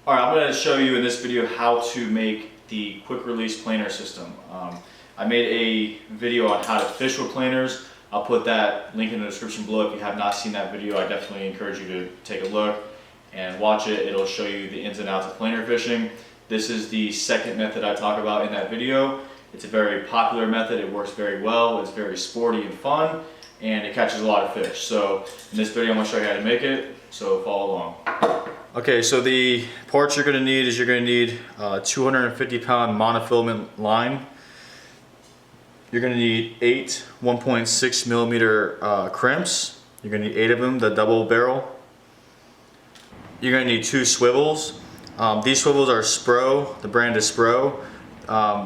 All right, I'm going to show you in this video how to make the quick release planer system. I made a video on how to fish with planers. I'll put that link in the description below. If you have not seen that video, I definitely encourage you to take a look and watch it. It'll show you the ins and outs of planer fishing. This is the second method I talk about in that video. It's a very popular method. It works very well. It's very sporty and fun, and it catches a lot of fish. So in this video, I'm going to show you how to make it. So follow along. Okay, so the parts you're going to need is you're going to need 250 pound monofilament line. You're going to need 8 1.6 millimeter crimps. You're going to need 8 of them, the double barrel. You're going to need 2 swivels. These swivels are Spro. The brand is Spro.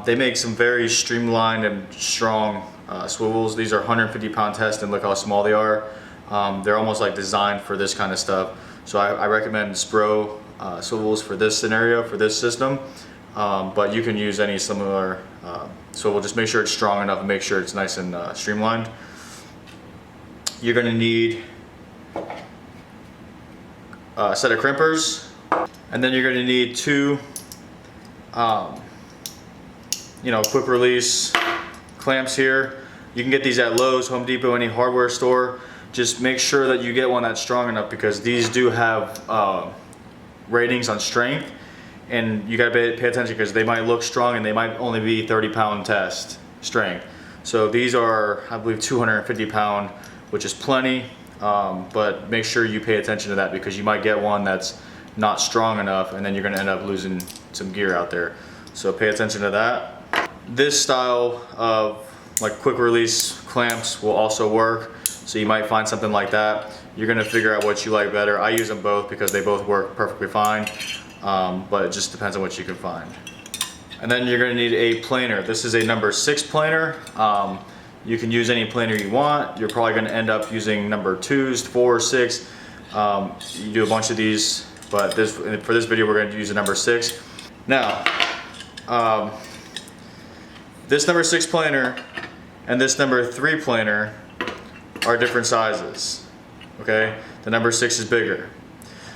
They make some very streamlined and strong swivels. These are 150 pound test, and look how small they are. They're almost like designed for this kind of stuff. So I recommend Spro swivels for this scenario, for this system. But you can use any similar swivel. Just make sure it's strong enough and make sure it's nice and streamlined. You're going to need a set of crimpers, and then you're going to need 2 quick release clamps here. You can get these at Lowe's, Home Depot, any hardware store. Just make sure that you get one that's strong enough, because these do have ratings on strength, and you gotta pay attention because they might look strong and they might only be 30 pound test strength. So these are, I believe, 250 pound, which is plenty, but make sure you pay attention to that, because you might get one that's not strong enough and then you're gonna end up losing some gear out there. So pay attention to that. This style of like quick release clamps will also work. So you might find something like that. You're gonna figure out what you like better. I use them both because they both work perfectly fine, but it just depends on what you can find. And then you're gonna need a planer. This is a number 6 planer. You can use any planer you want. You're probably gonna end up using number 2s, 4, 6. You do a bunch of these, but for this video, we're gonna use a number 6. Now, this number 6 planer and this number 3 planer are different sizes, okay? The number 6 is bigger.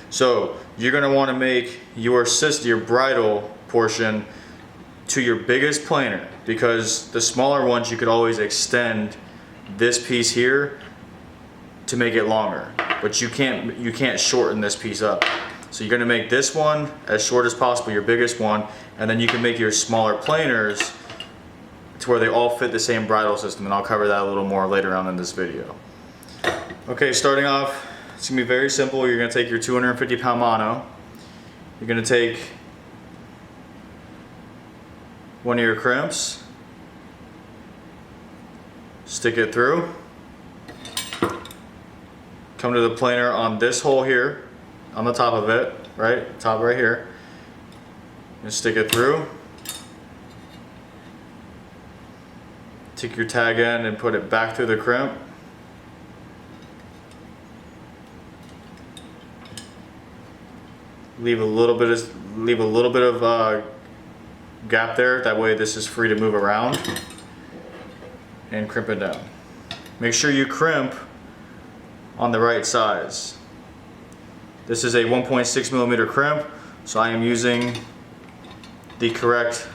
So you're gonna wanna make your bridle portion to your biggest planer, because the smaller ones you could always extend this piece here to make it longer, but you can't shorten this piece up. So you're gonna make this one as short as possible, your biggest one, and then you can make your smaller planers to where they all fit the same bridle system, and I'll cover that a little more later on in this video. Okay, starting off, it's gonna be very simple. You're gonna take your 250 pound mono. You're gonna take one of your crimps, stick it through, come to the planer on this hole here, on the top of it, right, top right here, and stick it through. Take your tag end and put it back through the crimp. Leave a little bit of gap there. That way this is free to move around, and crimp it down. Make sure you crimp on the right size. This is a 1.6 millimeter crimp, so I am using the correct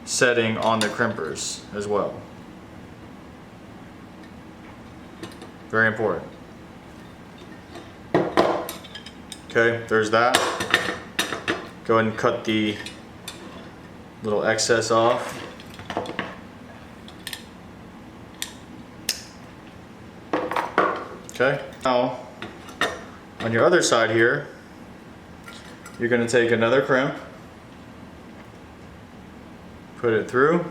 setting on the crimpers as well. Very important. Okay, there's that. Go ahead and cut the little excess off. Okay, now on your other side here, you're going to take another crimp, put it through.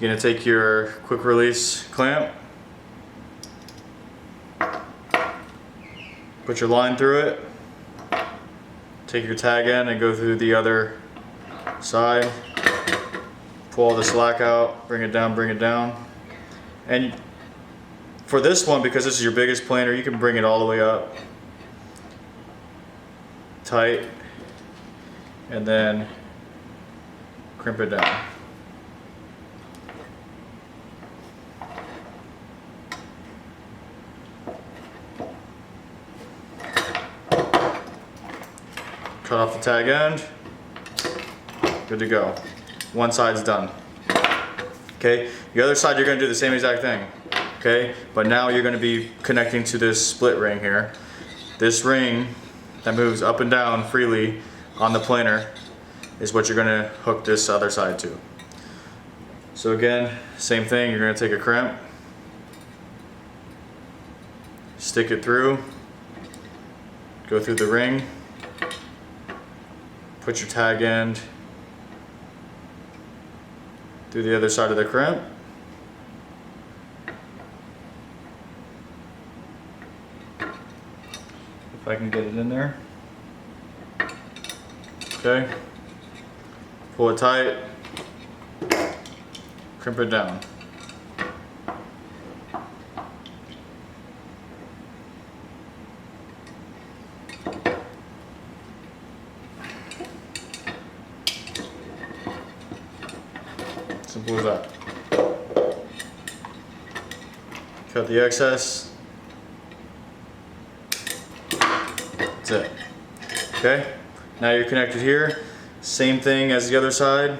You're going to take your quick release clamp, put your line through it, take your tag end and go through the other side, pull all the slack out, bring it down. And for this one, because this is your biggest planer, you can bring it all the way up tight and then crimp it down. cut off the tag end, good to go. One side's done. Okay, the other side you're going to do the same exact thing. Okay, but now you're going to be connecting to this split ring here. This ring that moves up and down freely on the planer is what you're going to hook this other side to. So again, same thing, you're going to take a crimp, stick it through, go through the ring, put your tag end through the other side of the crimp, if I can get it in there. Okay, pull it tight, crimp it down. Simple as that. Cut the excess. That's it. Okay, now you're connected here. Same thing as the other side.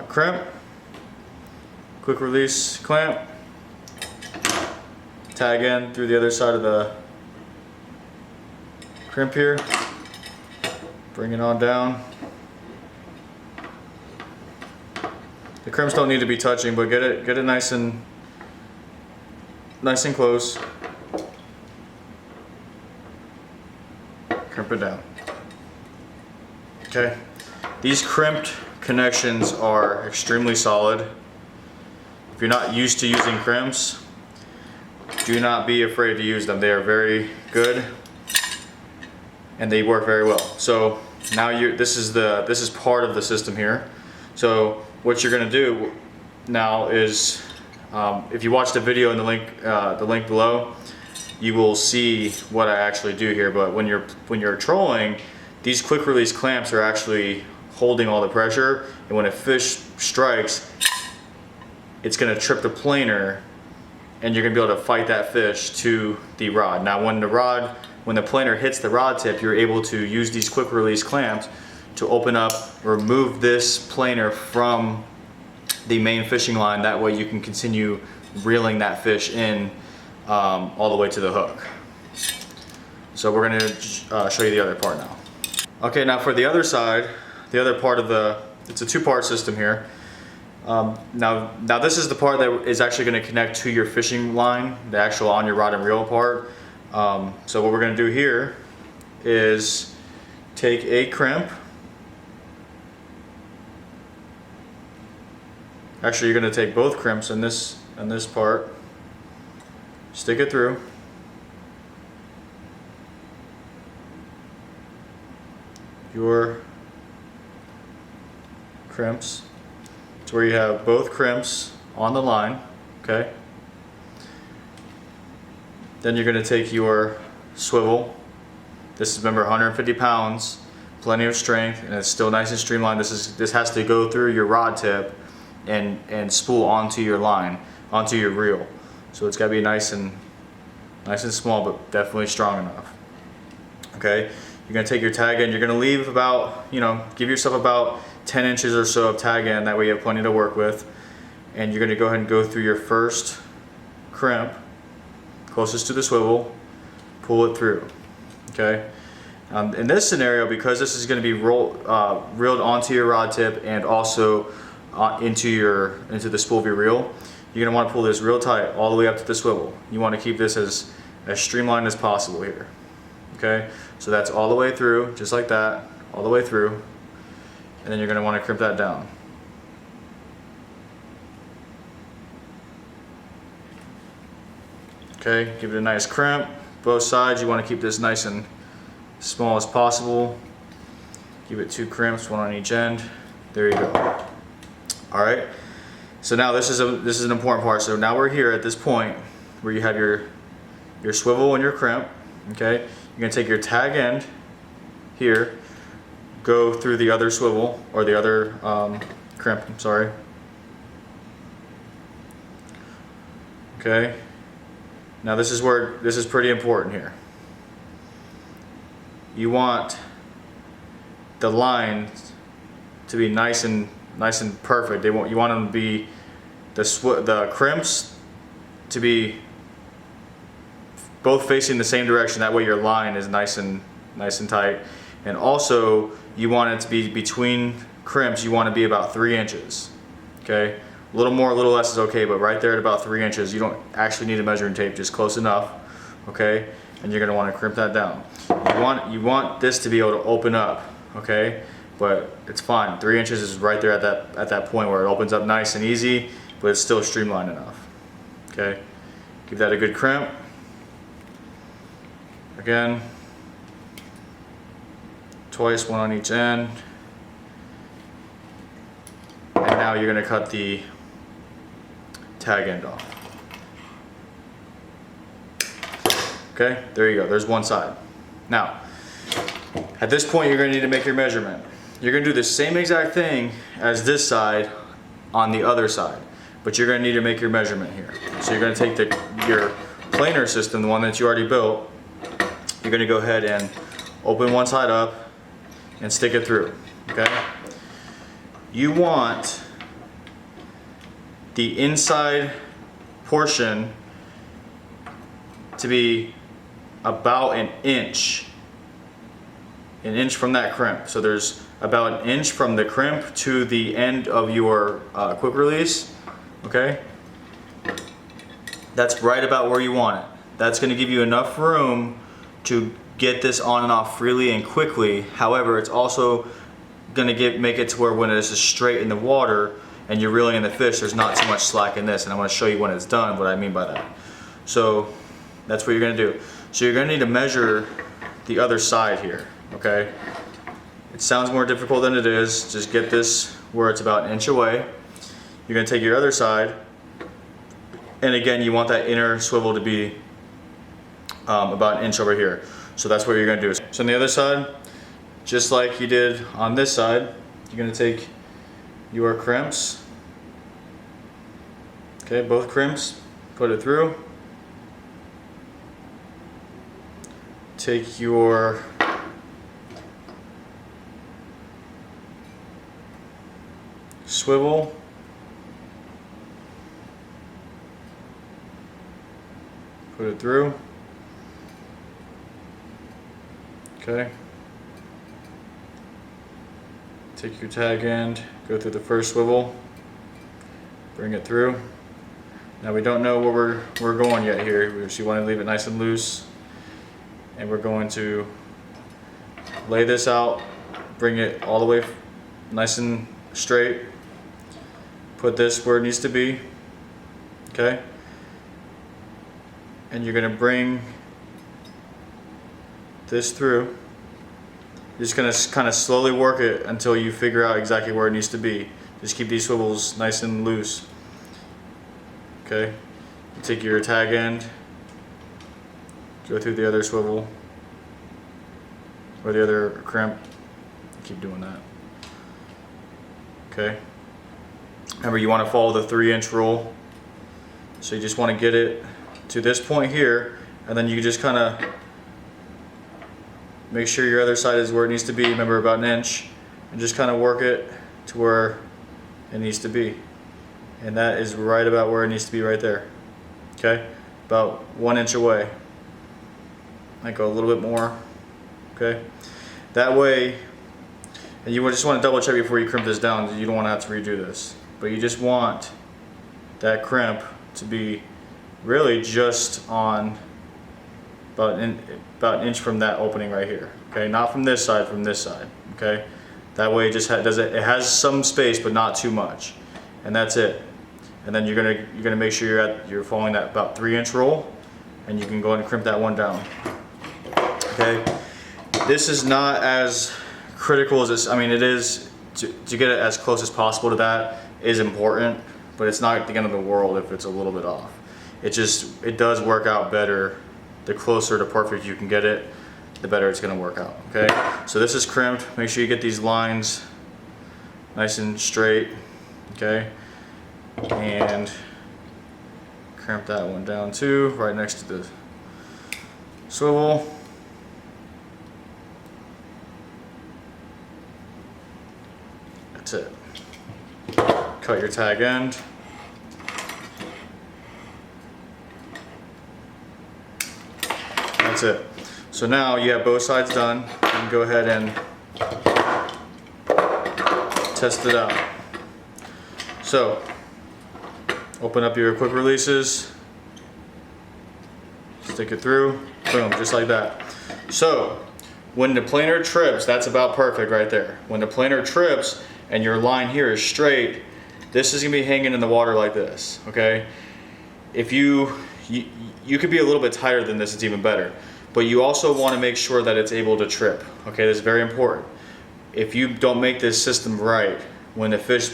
Crimp, quick release clamp, tag end through the other side of the crimp here, bring it on down. The crimps don't need to be touching, but get it nice and close. Crimp it down. Okay, these crimped connections are extremely solid. If you're not used to using crimps, do not be afraid to use them. They are very good and they work very well. So now this is part of the system here. So what you're going to do now is, if you watch the video in the link below, you will see what I actually do here. But when you're trolling, these quick release clamps are actually holding all the pressure, and when a fish strikes, it's going to trip the planer, and you're going to be able to fight that fish to the rod. Now when the planer hits the rod tip, you're able to use these quick release clamps to open up, remove this planer from the main fishing line. That way you can continue reeling that fish in all the way to the hook. So we're going to show you the other part now. Okay, now for the other side, the other part of it's a two-part system here. Now this is the part that is actually going to connect to your fishing line, the actual on your rod and reel part. So what we're going to do here is take a crimp. Actually, you're going to take both crimps in this part, stick it through, your crimps to where you have both crimps on the line. Okay, then you're going to take your swivel. This is, remember, 150 pounds, plenty of strength, and it's still nice and streamlined. This has to go through your rod tip and spool onto your line, onto your reel. So it's got to be nice and small, but definitely strong enough. Okay, you're going to take your tag end. You're going to leave about, give yourself about 10 inches or so of tag end. That way you have plenty to work with. And you're going to go ahead and go through your first crimp, closest to the swivel, pull it through. Okay. In this scenario, because this is going to be reeled onto your rod tip and also into the spool of your reel, you're going to want to pull this real tight all the way up to the swivel. You want to keep this as streamlined as possible here. Okay, so that's all the way through, just like that, all the way through, and then you're going to want to crimp that down. Okay, give it a nice crimp. Both sides, you want to keep this nice and small as possible. Give it 2 crimps, 1 on each end. There you go. All right. So now this is an important part. So now we're here at this point where you have your swivel and your crimp. Okay, you're gonna take your tag end here, go through the other swivel or the other crimp. I'm sorry. Okay. Now this is pretty important here. you want the lines to be nice and perfect. You want them to be the crimps to be both facing the same direction. That way your line is nice and tight. And also you want it to be between crimps. You want to be about 3 inches. Okay, a little more, a little less is okay, but right there at about 3 inches. You don't actually need a measuring tape, just close enough. Okay, and you're going to want to crimp that down. You want this to be able to open up. Okay, but it's fine. 3 inches is right there at that point where it opens up nice and easy, but it's still streamlined enough. Okay, give that a good crimp. Again, twice, one on each end. And now you're going to cut the tag end off. Okay, there you go. There's one side. Now, at this point, you're going to need to make your measurement. You're going to do the same exact thing as this side on the other side, but you're going to need to make your measurement here. So you're going to take your planer system, the one that you already built. You're going to go ahead and open one side up and stick it through. Okay. You want the inside portion to be about an inch from that crimp. So there's about an inch from the crimp to the end of your quick release. Okay, that's right about where you want it. That's going to give you enough room to get this on and off freely and quickly. However, it's also going to make it to where when it is straight in the water and you're reeling in the fish, there's not too much slack in this. And I'm going to show you when it's done what I mean by that. So that's what you're going to do. So you're going to need to measure the other side here. Okay, it sounds more difficult than it is. Just get this where it's about an inch away. You're going to take your other side, and again, you want that inner swivel to be about an inch over here. So that's what you're going to do. So on the other side, just like you did on this side, you're going to take your crimps, okay, both crimps, put it through, take your swivel, put it through, okay, take your tag end, go through the first swivel, bring it through. Now we don't know where we're going yet here, so you want to leave it nice and loose, and we're going to lay this out, bring it all the way nice and straight, put this where it needs to be, okay, and you're going to bring this through. You're just going to kind of slowly work it until you figure out exactly where it needs to be. Just keep these swivels nice and loose. Okay, you take your tag end, go through the other swivel or the other crimp, keep doing that. Okay, remember you want to follow the 3-inch rule. So you just want to get it to this point here, and then you just kind of make sure your other side is where it needs to be, remember about an inch, and just kind of work it to where it needs to be. And that is right about where it needs to be right there. Okay, about 1 inch away. Might go a little bit more. Okay, that way, and you just want to double check before you crimp this down. You don't want to have to redo this, but you just want that crimp to be really just on about an inch from that opening right here. Okay, not from this side, from this side. Okay, that way it just it has some space, but not too much, and that's it. And then you're gonna make sure you're following that about 3-inch roll, and you can go ahead and crimp that one down. Okay, this is not as critical as this. I mean, it is to get it as close as possible to that is important, but it's not the end of the world if it's a little bit off. It does work out better. The closer to perfect you can get it, the better it's going to work out. Okay, so this is crimped. Make sure you get these lines nice and straight. Okay, and crimp that one down too, right next to the swivel. That's it. Cut your tag end. That's it. So now you have both sides done. You can go ahead and test it out. So, open up your quick releases, stick it through, boom, just like that. So, when the planer trips, that's about perfect right there. When the planer trips and your line here is straight, this is gonna be hanging in the water like this, okay? If you could be a little bit tighter than this, it's even better. But you also wanna make sure that it's able to trip, okay? This is very important. If you don't make this system right, when the fish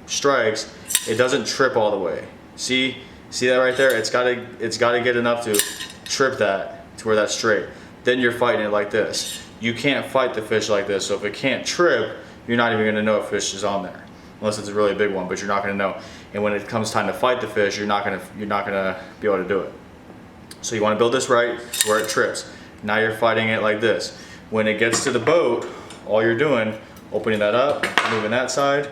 strikes, it doesn't trip all the way. See that right there? It's gotta get enough to trip that to where that's straight. Then you're fighting it like this. You can't fight the fish like this. So if it can't trip, you're not even gonna know if fish is on there, unless it's a really big one. But you're not gonna know. And when it comes time to fight the fish, you're not gonna be able to do it. So you want to build this right where it trips. Now you're fighting it like this. When it gets to the boat, all you're doing, opening that up, moving that side,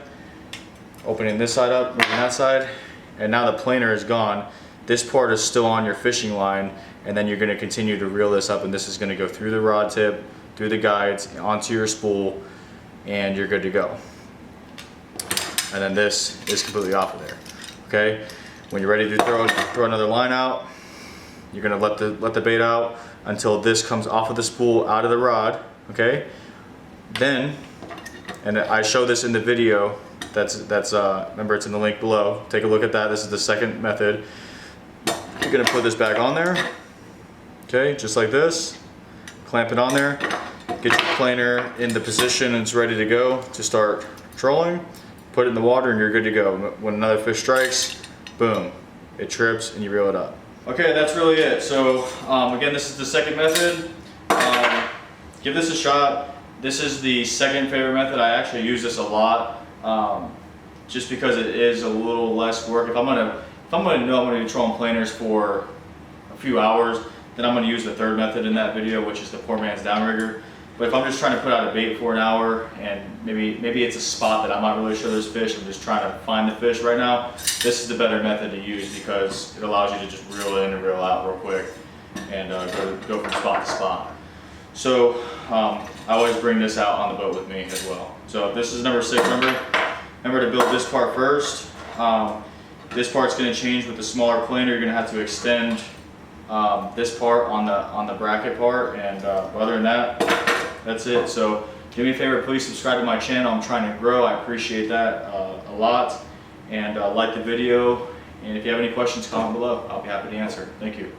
opening this side up, moving that side, and now the planer is gone. This part is still on your fishing line, and then you're going to continue to reel this up, and this is going to go through the rod tip, through the guides, onto your spool, and you're good to go. And then this is completely off of there. Okay? When you're ready to throw another line out, you're going to let the bait out until this comes off of the spool, out of the rod. Okay? Then, and I show this in the video. Remember, it's in the link below. Take a look at that. This is the second method. You're gonna put this back on there. Okay, just like this. Clamp it on there. Get your planer in the position and it's ready to go to start trolling. Put it in the water and you're good to go. When another fish strikes, boom, it trips and you reel it up. Okay, that's really it. So again, this is the second method. Give this a shot. This is the second favorite method. I actually use this a lot. Just because it is a little less work. If I'm gonna know I'm gonna be trolling planers for a few hours, then I'm gonna use the third method in that video, which is the poor man's downrigger. But if I'm just trying to put out a bait for an hour and maybe it's a spot that I'm not really sure there's fish, I'm just trying to find the fish right now, this is the better method to use because it allows you to just reel in and reel out real quick and go from spot to spot. So I always bring this out on the boat with me as well. So this is number 6. Remember to build this part first. This part's going to change with the smaller planer. You're going to have to extend this part on the bracket part, and other than that, that's it. So do me a favor, please subscribe to my channel. I'm trying to grow. I appreciate that a lot, and like the video. And if you have any questions, comment below. I'll be happy to answer. Thank you.